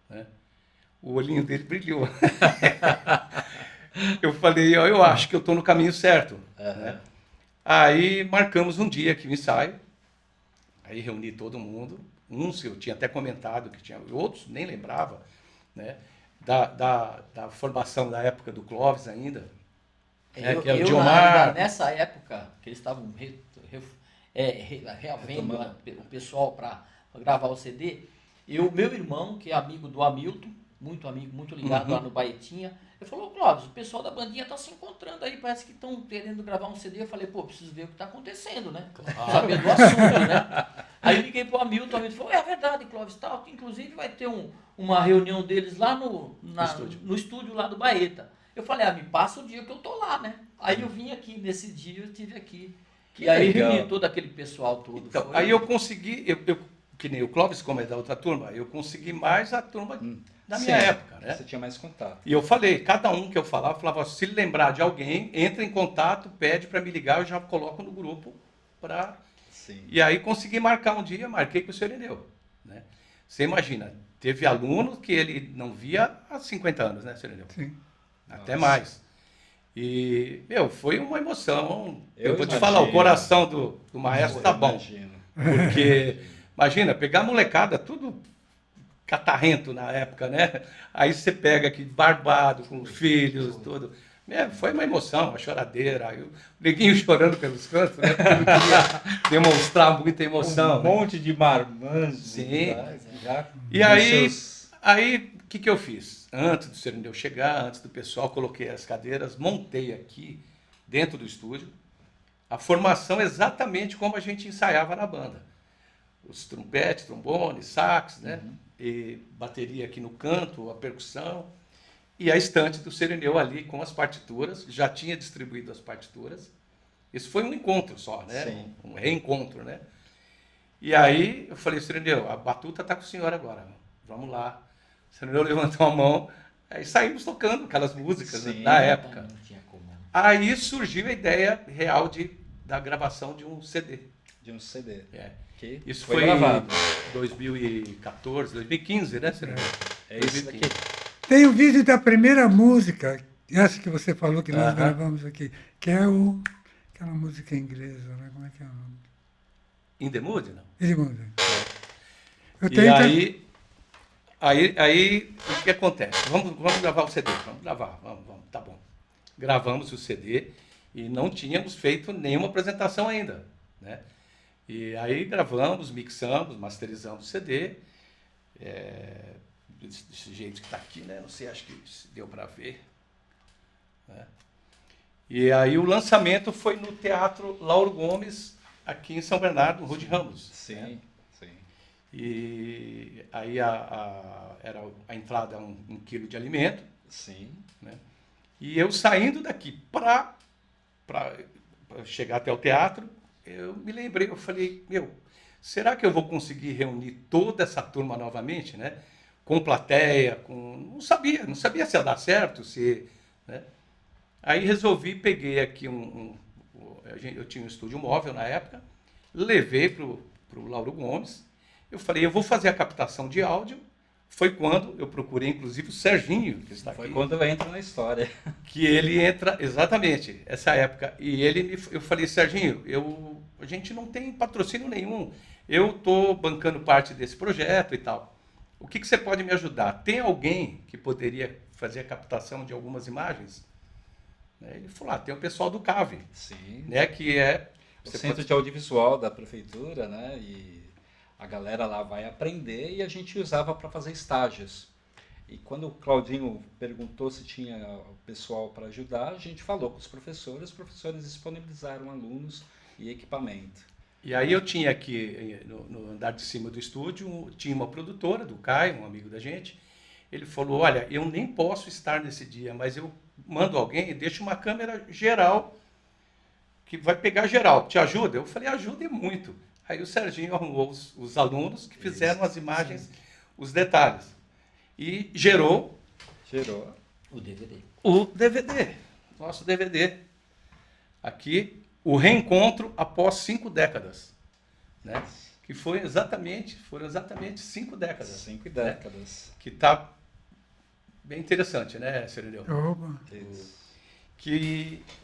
Né? O olhinho dele brilhou. Eu falei, eu acho que eu estou no caminho certo. Né? Aí marcamos um dia aqui o ensaio, aí reuni todo mundo. Uns eu tinha até comentado que tinha, outros nem lembrava, né? Da formação da época do Clóvis ainda. Que é o Gilmar. Nessa época que eles estavam reavendo o pessoal para gravar o CD, meu irmão, que é amigo do Hamilton, muito amigo, muito ligado lá no Baetinha, ele falou, Clóvis, o pessoal da bandinha está se encontrando aí, parece que estão querendo gravar um CD. Eu falei, pô, preciso ver o que está acontecendo, né? Claro. Saber do assunto, né? Aí eu liguei pro Hamilton, o Hamilton falou, é verdade, Clóvis, tal, inclusive vai ter uma reunião deles lá no estúdio lá do Baeta. Eu falei, me passa o dia que eu tô lá, né? Aí eu vim aqui, nesse dia eu estive aqui. E aí reuni todo aquele pessoal todo. Então, aí eu consegui, que nem o Clóvis, como é da outra turma, eu consegui mais a turma da minha época, né? Você tinha mais contato. E eu falei, cada um que eu falava, se lembrar de alguém, entra em contato, pede para me ligar, eu já coloco no grupo para... E aí consegui marcar um dia, marquei com o senhor Irineu. Né? Você imagina, teve aluno que ele não via há 50 anos, né, senhor Irineu? Sim. Até mais. E, foi uma emoção. Eu vou te imagino. falar, o coração do maestro tá bom. Imagino. Porque, imagina, pegar a molecada, tudo catarrento na época, né? Aí você pega aqui, barbado, com filhos, tudo. Foi uma emoção, uma choradeira. Aí o neguinho chorando pelos cantos, né? Porque não queria demonstrar muita emoção. Um monte de marmanjos. Sim. Já E aí o que eu fiz? Antes do senhor Irineu chegar, antes do pessoal, coloquei as cadeiras, montei aqui, dentro do estúdio, a formação exatamente como a gente ensaiava na banda. Os trompetes, trombone, sax, né? E bateria aqui no canto, a percussão. E a estante do senhor Irineu ali com as partituras, já tinha distribuído as partituras. Isso foi um encontro só, né? Sim. Um reencontro, né? E aí eu falei, senhor Irineu, a batuta está com o senhor agora, vamos lá. O senhor Irineu levantou a mão, aí saímos tocando aquelas músicas da época. Não tinha como. Aí surgiu a ideia real da gravação de um CD. De um CD. Que Isso foi foi gravado. 2014, 2015, né, senhor Irineu? É isso aqui. Tem o vídeo da primeira música, essa que você falou que nós gravamos aqui, que é aquela música inglesa, né? Como é que é o nome? In the Mood, não? In the Mood. E aí o que acontece? Vamos gravar o CD, vamos gravar, vamos, tá bom. Gravamos o CD e não tínhamos feito nenhuma apresentação ainda, né? E aí gravamos, mixamos, masterizamos o CD, desse jeito que está aqui, né? Não sei, acho que deu para ver. Né? E aí o lançamento foi no Teatro Lauro Gomes, aqui em São Bernardo, Rua de Ramos. Sim, né? sim. E aí era a entrada 1 quilo de alimento. Sim. Né? E eu saindo daqui para chegar até o teatro, eu me lembrei, eu falei, será que eu vou conseguir reunir toda essa turma novamente, né? Com plateia, não sabia se ia dar certo, né? Aí resolvi, peguei aqui eu tinha um estúdio móvel na época, levei para o Lauro Gomes, eu falei, eu vou fazer a captação de áudio. Foi quando eu procurei, inclusive, o Serginho, que está aqui. Foi quando eu entro na história. Que ele entra, exatamente, essa época. E eu falei, Serginho, a gente não tem patrocínio nenhum, eu estou bancando parte desse projeto e tal. O que você pode me ajudar? Tem alguém que poderia fazer a captação de algumas imagens? Ele falou, tem o pessoal do CAV. Sim. Né, que é... O Centro de Audiovisual da Prefeitura, né? E A galera lá vai aprender e a gente usava para fazer estágios. E quando o Claudinho perguntou se tinha o pessoal para ajudar, a gente falou com os professores disponibilizaram alunos e equipamento. E aí eu tinha aqui, no andar de cima do estúdio, tinha uma produtora, do Caio, um amigo da gente. Ele falou, olha, eu nem posso estar nesse dia, mas eu mando alguém e deixo uma câmera geral, que vai pegar geral. Te ajuda? Eu falei, ajuda e muito. Aí o Serginho arrumou os alunos que fizeram as imagens, os detalhes. E gerou O DVD. o DVD, nosso DVD. Aqui, o reencontro após 5 décadas. Né? Que foram exatamente 5 décadas. 5 décadas. Que está bem interessante, né, Sereneu? Opa.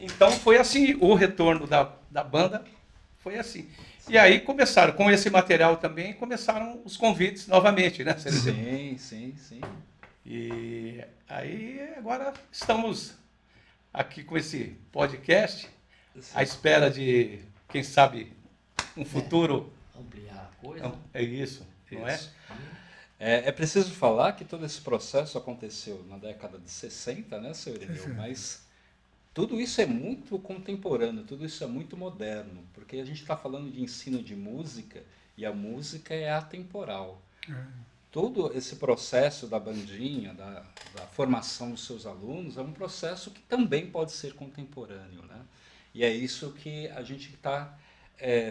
Então foi assim, o retorno da banda foi assim. E aí começaram, com esse material também, começaram os convites novamente, né, Sereneu? Sim. E aí agora estamos aqui com esse podcast, à espera de, quem sabe, um futuro... Ampliar a coisa. É isso, não é? É preciso falar que todo esse processo aconteceu na década de 60, né, seu Irineu? Mas tudo isso é muito contemporâneo, tudo isso é muito moderno, porque a gente está falando de ensino de música e a música é atemporal. Todo esse processo da bandinha, da formação dos seus alunos, é um processo que também pode ser contemporâneo, né? E é isso que a gente está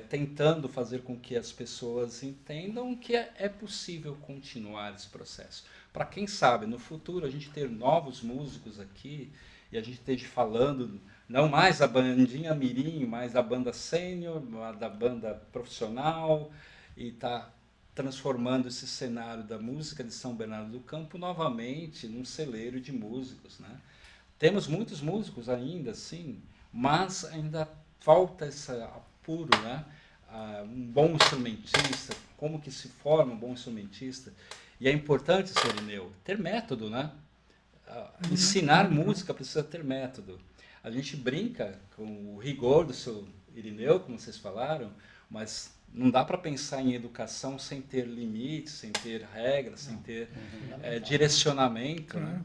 tentando fazer com que as pessoas entendam que é possível continuar esse processo. Para quem sabe, no futuro, a gente ter novos músicos aqui e a gente esteja falando, não mais a bandinha mirim, mas a banda sênior, da banda profissional, e está transformando esse cenário da música de São Bernardo do Campo novamente num celeiro de músicos, né? Temos muitos músicos ainda, sim, mas ainda falta esse apuro, né? Um bom instrumentista, como que se forma um bom instrumentista. E é importante, Sr. Irineu, ter método, né? Ensinar música precisa ter método. A gente brinca com o rigor do seu Irineu, como vocês falaram, mas não dá para pensar em educação sem ter limites, sem ter regras, sem ter direcionamento. Né?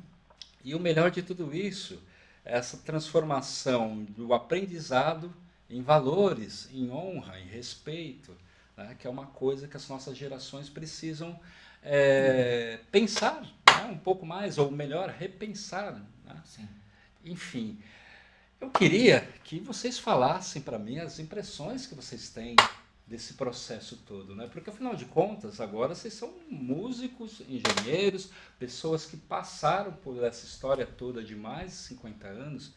E o melhor de tudo isso é essa transformação do aprendizado em valores, em honra, em respeito, né? Que é uma coisa que as nossas gerações precisam pensar, né? Um pouco mais, ou melhor, repensar. Né? Sim. Enfim, eu queria que vocês falassem para mim as impressões que vocês têm desse processo todo, né? Porque afinal de contas, agora vocês são músicos, engenheiros, pessoas que passaram por essa história toda de mais de 50 anos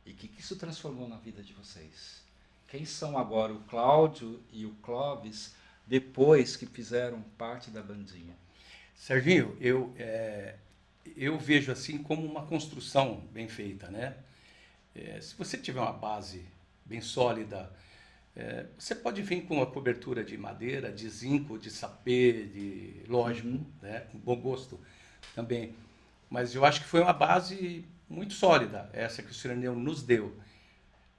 e que isso transformou na vida de vocês. Quem são agora o Cláudio e o Clóvis depois que fizeram parte da bandinha? Serginho, eu vejo assim como uma construção bem feita, né? Se você tiver uma base bem sólida, você pode vir com uma cobertura de madeira, de zinco, de sapê, lógico, né? Com bom gosto também. Mas eu acho que foi uma base muito sólida, essa que o Sereneu nos deu.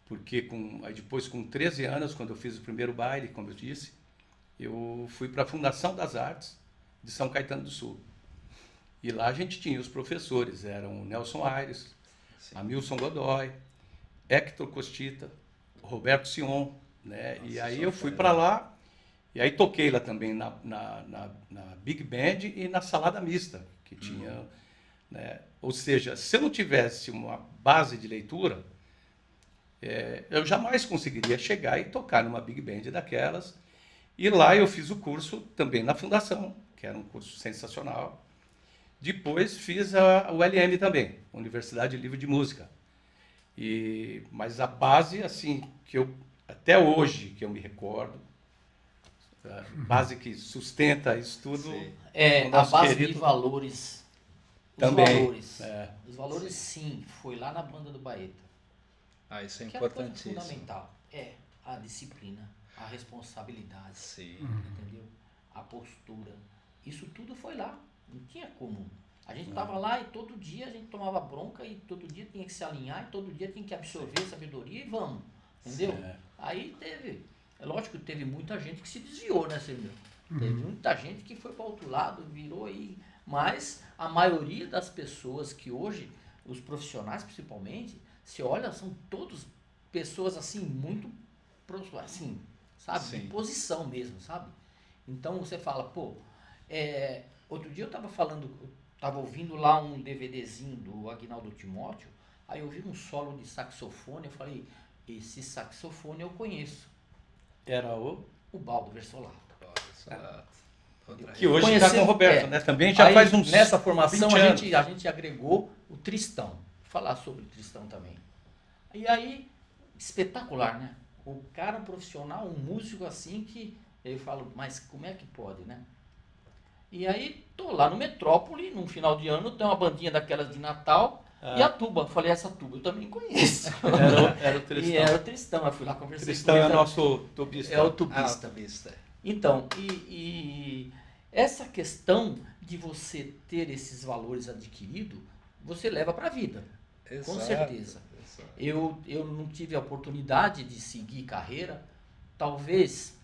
Porque depois, com 13 anos, quando eu fiz o primeiro baile, como eu disse, eu fui para a Fundação das Artes de São Caetano do Sul. E lá a gente tinha os professores, eram o Nelson Aires, Hamilton Godoy, Hector Costita, Roberto Sion, né? Nossa, e aí eu fui para lá, e aí toquei lá também na Big Band e na Salada Mista, que tinha... Né? Ou seja, se eu não tivesse uma base de leitura, eu jamais conseguiria chegar e tocar numa Big Band daquelas. E lá eu fiz o curso também na Fundação, que era um curso sensacional. Depois fiz o LM também, Universidade Livre de Música. Mas a base, assim, que eu até hoje que eu me recordo, a base que sustenta isso tudo... a base de valores. Também. Os valores, sim, foi lá na banda do Baeta. Isso é que importantíssimo. É fundamental. A disciplina, a responsabilidade, sim. Entendeu? A postura. Isso tudo foi lá. Não tinha como. A gente estava lá e todo dia a gente tomava bronca e todo dia tinha que se alinhar e todo dia tinha que absorver sabedoria e vamos. Entendeu? Aí teve. É lógico que teve muita gente que se desviou, né, Silvio? Teve muita gente que foi para outro lado, virou aí. Mas a maioria das pessoas que hoje, os profissionais principalmente, se olha, são todos pessoas assim, muito, assim, sabe? Sim. De posição mesmo, sabe? Então você fala, pô, outro dia eu estava ouvindo lá um DVDzinho do Agnaldo Timóteo, aí eu vi um solo de saxofone, eu falei, esse saxofone eu conheço. Era o Baldo Versolato. que hoje está com o Roberto, né? Também já aí, faz uns nessa formação 20 anos. a gente agregou o Tristão. Vou falar sobre o Tristão também. E aí, espetacular, né? O cara um profissional, um músico assim que eu falo, mas como é que pode, né? E aí, tô lá no Metrópole, num final de ano, tem uma bandinha daquelas de Natal, e a tuba. Falei, essa tuba eu também conheço. Era o Tristão. E era o Tristão, eu fui lá conversar com ele. Tristão é o nosso tubista. É o tubista. Tubista. Então, e essa questão de você ter esses valores adquiridos, você leva para a vida, com certeza. Exato. Eu não tive a oportunidade de seguir carreira, talvez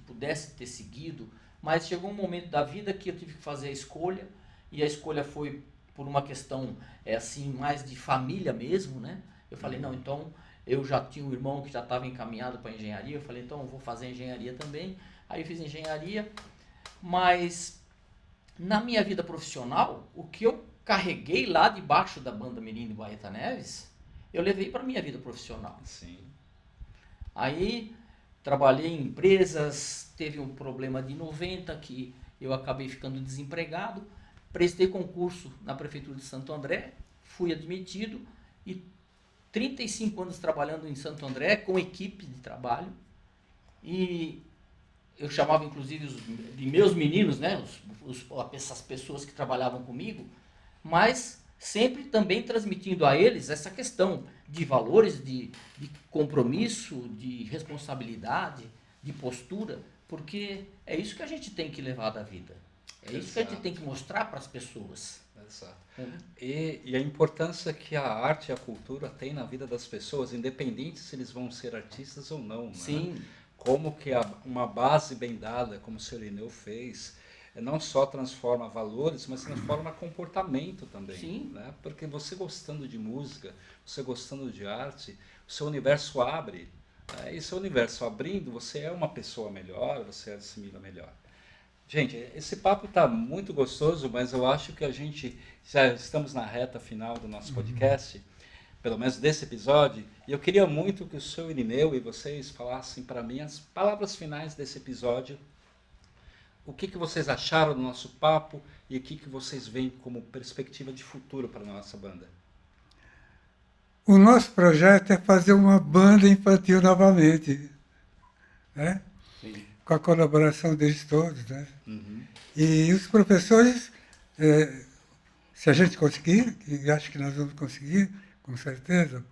pudesse ter seguido, mas chegou um momento da vida que eu tive que fazer a escolha, e a escolha foi por uma questão assim, mais de família mesmo, né? Eu falei, não, então eu já tinha um irmão que já estava encaminhado para engenharia, eu falei, então eu vou fazer engenharia também. Aí eu fiz engenharia, mas na minha vida profissional, o que eu carreguei lá debaixo da banda Mirim de Baeta Neves, eu levei para minha vida profissional. Sim. Aí trabalhei em empresas, teve um problema de 90 que eu acabei ficando desempregado, prestei concurso na prefeitura de Santo André, fui admitido e 35 anos trabalhando em Santo André com equipe de trabalho, e eu chamava inclusive de meus meninos, né, essas pessoas que trabalhavam comigo, mas sempre também transmitindo a eles essa questão de valores, de compromisso, de responsabilidade, de postura, porque é isso que a gente tem que levar da vida. É isso que a gente tem que mostrar para as pessoas. Exato. E a importância que a arte e a cultura têm na vida das pessoas, independente se eles vão ser artistas ou não. Né? Sim. Como que uma base bem dada, como o Sr. Irineu fez, não só transforma valores, mas transforma comportamento também. Sim. Né? Porque você gostando de música, você gostando de arte, o seu universo abre. Né? E seu universo abrindo, você é uma pessoa melhor, você assimila melhor. Gente, esse papo está muito gostoso, mas eu acho que a gente já estamos na reta final do nosso podcast, pelo menos desse episódio, e eu queria muito que o Sr. Irineu e vocês falassem para mim as palavras finais desse episódio. O que vocês acharam do nosso papo e o que vocês veem como perspectiva de futuro para a nossa banda? O nosso projeto é fazer uma banda infantil novamente, né? Sim. Com a colaboração deles todos, né? Uhum. E os professores, se a gente conseguir, e acho que nós vamos conseguir, com certeza,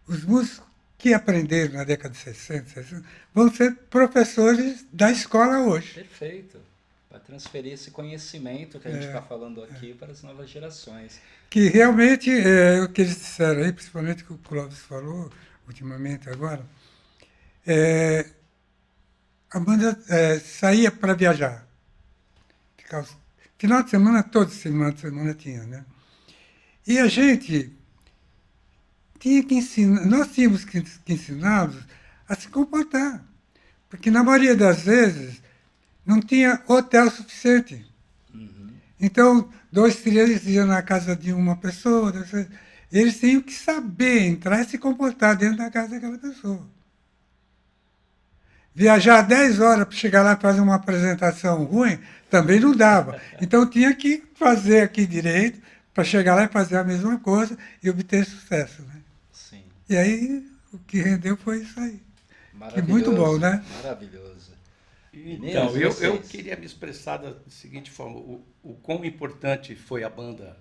os músicos que aprenderam na década de 60, vão ser professores da escola hoje. Perfeito. Para transferir esse conhecimento que a gente está falando aqui para as novas gerações. Que realmente, o que eles disseram aí, principalmente o que o Clóvis falou ultimamente agora, a banda saía para viajar. Ficava, final de semana, todo final de semana tinha, né? E a gente tinha que ensinar, nós tínhamos que ensiná-los a se comportar. Porque na maioria das vezes não tinha hotel suficiente. Uhum. Então, 2, 3 iam na casa de uma pessoa, eles tinham que saber entrar e se comportar dentro da casa daquela pessoa. Viajar 10 horas para chegar lá e fazer uma apresentação ruim, também não dava. Então tinha que fazer aqui direito para chegar lá e fazer a mesma coisa e obter sucesso. Né? Sim. E aí o que rendeu foi isso aí. Que Maravilhoso. muito bom, né? Maravilhoso. Então, eu queria me expressar da seguinte forma, o quão importante foi a banda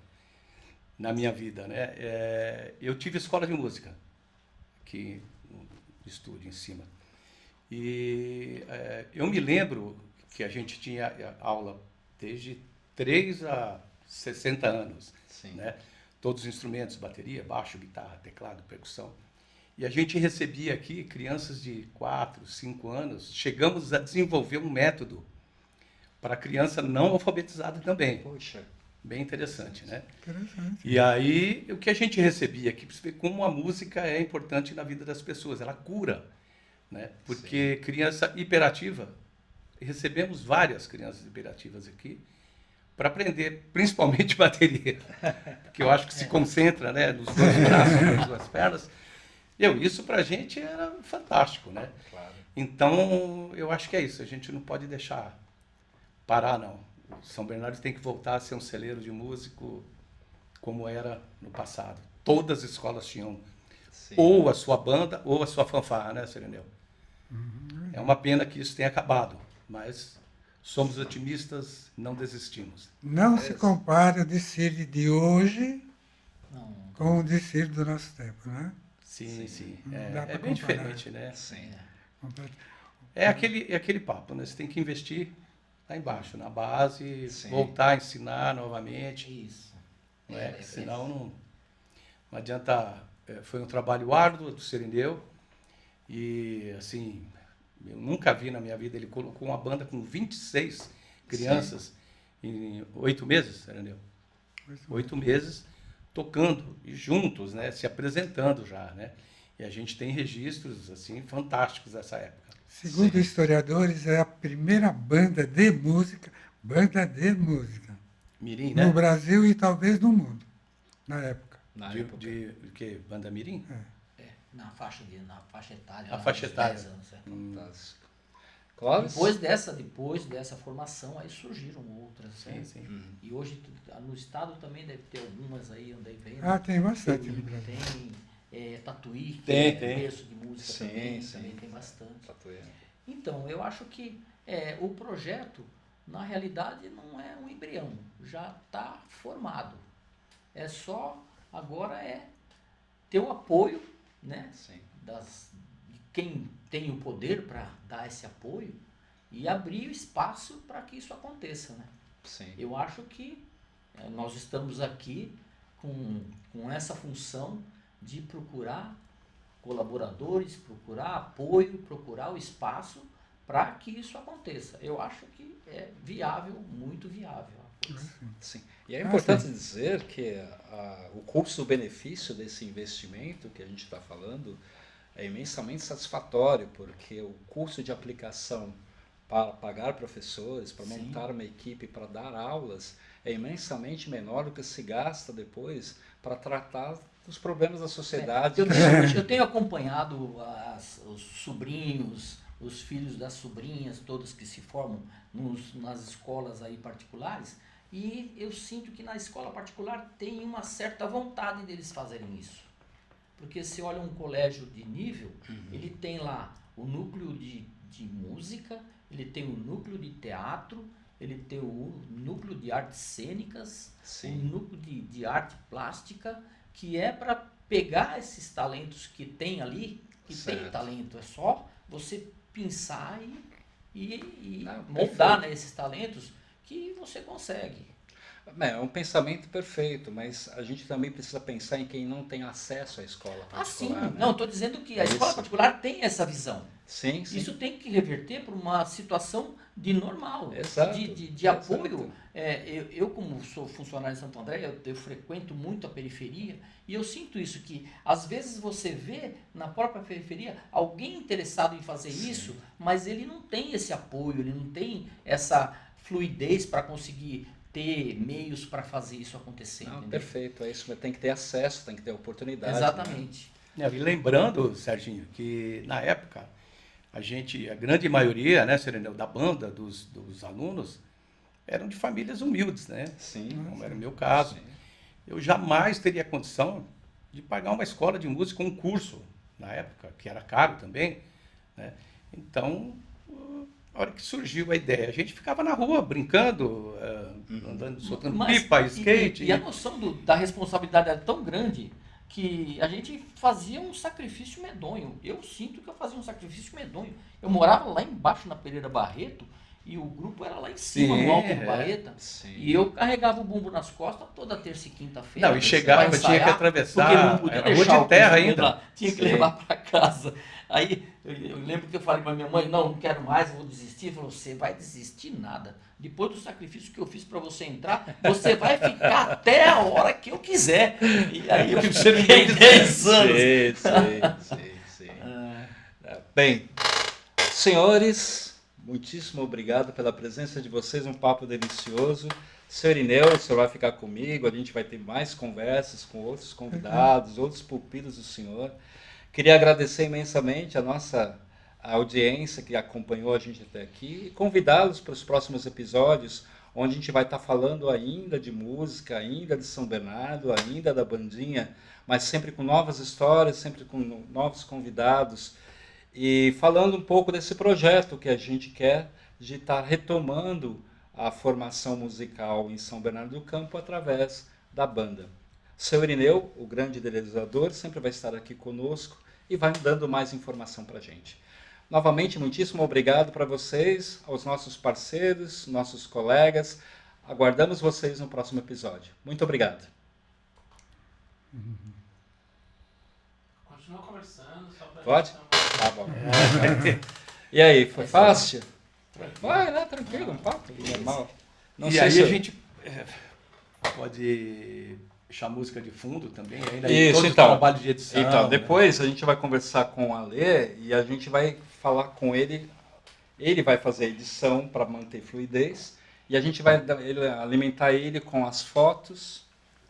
na minha vida. Né? Eu tive escola de música, aqui no estúdio em cima. E eu me lembro que a gente tinha aula desde 3 a 60 anos. Sim. Né? Todos os instrumentos, bateria, baixo, guitarra, teclado, percussão. E a gente recebia aqui crianças de 4, 5 anos. Chegamos a desenvolver um método para criança não alfabetizada também. Poxa. Bem interessante, né? Interessante. E aí, o que a gente recebia aqui, para você ver como a música é importante na vida das pessoas, ela cura, né? Porque criança hiperativa, recebemos várias crianças hiperativas aqui, para aprender principalmente bateria, porque eu acho que se concentra, né, nos dois braços, nas duas pernas. Isso para a gente era fantástico, né? Claro. Então, eu acho que é isso, a gente não pode deixar parar, não. O São Bernardo tem que voltar a ser um celeiro de músico como era no passado. Todas as escolas tinham ou a sua banda ou a sua fanfarra, né, Sirineu? É uma pena que isso tenha acabado, mas somos otimistas, não desistimos. Não se compara o desfile de hoje Não, com o desfile do nosso tempo, né? Sim, sim. Não dá É pra bem comparar. diferente, né? Sim. É aquele papo, né? Você tem que investir lá embaixo, na base, Sim. voltar a ensinar novamente. isso. Não é? Senão não adianta. Foi um trabalho árduo do Sirineu. E, assim, eu nunca vi na minha vida. Ele colocou uma banda com 26 crianças em 8 meses, Sirineu. 8 meses tocando e juntos, né? Se apresentando já, né? E a gente tem registros, assim, fantásticos dessa época. Segundo historiadores, é a primeira banda de música Mirim, né? no Brasil e talvez no mundo, na época. Na De época. que? Banda Mirim? Na faixa etária. A lá faixa dos etária. 10 anos, Fantástico. Clóvis? Depois dessa formação, aí surgiram outras. né? Sim. E hoje no estado também deve ter algumas aí, andei vendo. Ah, tem bastante no Brasil. Tem Tatuí, que Tem, é tem. berço de música Sim, também, sim. também tem bastante. Tatuí. Então, eu acho que o projeto, na realidade, não é um embrião, já está formado. É só, agora ter o apoio, né, Sim. de quem tem o poder para dar esse apoio e abrir o espaço para que isso aconteça. Né? Sim. Eu acho que nós estamos aqui com essa função de procurar colaboradores, procurar apoio, procurar o espaço para que isso aconteça. Eu acho que é viável, muito viável. a coisa. Sim. E é importante sim. dizer que o custo-benefício desse investimento que a gente está falando é imensamente satisfatório, porque o custo de aplicação para pagar professores, para Sim. montar uma equipe, para dar aulas, é imensamente menor do que se gasta depois para tratar dos problemas da sociedade. Eu tenho acompanhado os sobrinhos, os filhos das sobrinhas, todos que se formam nas escolas aí particulares, e eu sinto que na escola particular tem uma certa vontade deles fazerem isso. Porque se olha um colégio de nível, ele tem lá o núcleo de música, ele tem o núcleo de teatro, ele tem o núcleo de artes cênicas, Sim. o núcleo de arte plástica, que é para pegar esses talentos que tem ali, que Certo. tem talento, é só você pensar e Não, moldar, perfeito. né, esses talentos que você consegue. É um pensamento perfeito, mas a gente também precisa pensar em quem não tem acesso à escola Ah, sim. particular. Né? Não, estou dizendo que a É escola isso. particular tem essa visão. Sim, sim. Isso tem que reverter para uma situação de normal, Exato, de exato. apoio. Eu, como sou funcionário de Santo André, eu frequento muito a periferia e eu sinto isso, que às vezes você vê na própria periferia alguém interessado em fazer isso, mas ele não tem esse apoio, ele não tem essa fluidez para conseguir ter meios para fazer isso acontecer. Não, entendeu? perfeito, é isso. Tem que ter acesso, tem que ter oportunidade. Exatamente. E lembrando, Serginho, que na época a grande maioria, né, Sirineu, da banda, dos alunos, eram de famílias humildes, né? Sim. Como era o meu caso. Sim. Eu jamais teria condição de pagar uma escola de música, um curso, na época, que era caro também, né? Então, a hora que surgiu a ideia, a gente ficava na rua brincando, andando, soltando pipa, skate. E a noção da responsabilidade era tão grande que a gente fazia um sacrifício medonho. Eu sinto que eu fazia um sacrifício medonho. Eu morava lá embaixo na Pereira Barreto E o grupo era lá em cima, Sim, no alto do Baeta. Sim. E eu carregava o bumbo nas costas toda terça e quinta-feira. Não, e chegava, pra tinha que ensaiar, atravessar porque não podia a rua deixar de o terra instrumento ainda. lá, tinha que Sim. levar para casa. Aí eu lembro que eu falei para minha mãe, não quero mais, vou desistir. Ela falou, você vai desistir nada. Depois do sacrifício que eu fiz para você entrar, você vai ficar até a hora que eu quiser. E aí eu fiquei 10 anos. Sim. Bem, senhores, muitíssimo obrigado pela presença de vocês, um papo delicioso. Senhor Irineu, o senhor vai ficar comigo, a gente vai ter mais conversas com outros convidados, outros pupilos do senhor. Queria agradecer imensamente a nossa audiência que acompanhou a gente até aqui e convidá-los para os próximos episódios, onde a gente vai estar falando ainda de música, ainda de São Bernardo, ainda da bandinha, mas sempre com novas histórias, sempre com novos convidados e falando um pouco desse projeto que a gente quer de estar retomando a formação musical em São Bernardo do Campo através da banda. Seu Irineu, o grande idealizador, sempre vai estar aqui conosco e vai dando mais informação para a gente. Novamente, muitíssimo obrigado para vocês, aos nossos parceiros, nossos colegas. Aguardamos vocês no próximo episódio. Muito obrigado. Continua conversando, só pra Pode? gente Tá bom. E aí, foi fácil? Vai, né? Tranquilo, um papo normal. Não E sei aí se a gente pode deixar música de fundo também, ainda Isso, todo então. o trabalho de edição. Então, né? depois a gente vai conversar com o Alê e a gente vai falar com ele. Ele vai fazer a edição para manter fluidez e a gente vai alimentar ele com as fotos,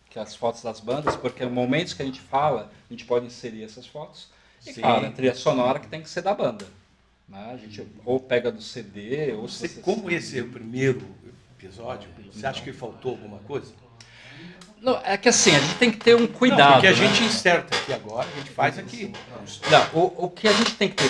que é as fotos das bandas, porque no momentos que a gente fala, a gente pode inserir essas fotos. E Sim. claro, a trilha sonora que tem que ser da banda. Né? A gente ou pega do CD, ou Você, se como esse é o primeiro episódio, você acha que faltou alguma coisa? Não, é que assim, a gente tem que ter um cuidado. Não, porque a né? gente inserta aqui agora, a gente faz aqui. Não, o que a gente tem que ter